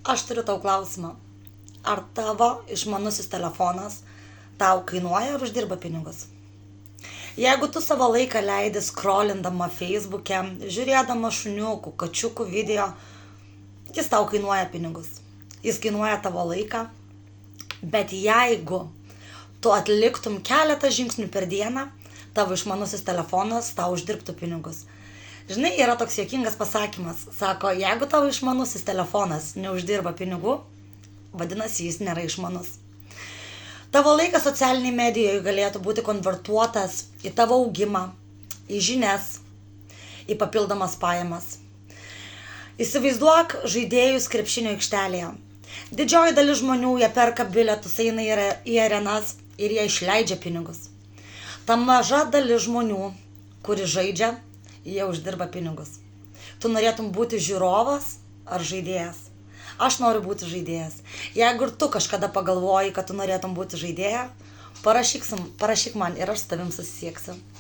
Aš turiu tau klausimą. Ar tavo išmanusis telefonas tau kainuoja ar uždirba pinigus? Jeigu tu savo laiką leidi scrollindama Facebook'e, žiūrėdama šuniukų, kačiukų video, jis tau kainuoja pinigus. Jis kainuoja tavo laiką. Bet jeigu tu atliktum keletą žingsnių per dieną, tavo išmanusis telefonas tau uždirbtų pinigus. Žinai, yra toks juokingas pasakymas. Sako, jeigu tavo išmanusis telefonas neuždirba pinigų, vadinasi, jis nėra išmanus. Tavo laikas socialiniai medijoje galėtų būti konvertuotas į tavo augimą, į žinias, į papildomas pajamas. Įsivaizduok žaidėjus krepšinio aikštelėje. Didžioji dalis žmonių, jie perka bilietus, eina į arenas ir jie išleidžia pinigus. Ta maža dalis žmonių, kuri žaidžia, jie uždirba pinigus. Tu norėtum būti žiūrovas ar žaidėjas? Aš noriu būti žaidėjas. Jeigu ir tu kažkada pagalvoji, kad tu norėtum būti žaidėja, parašyk man ir aš su tavim susisieksiu.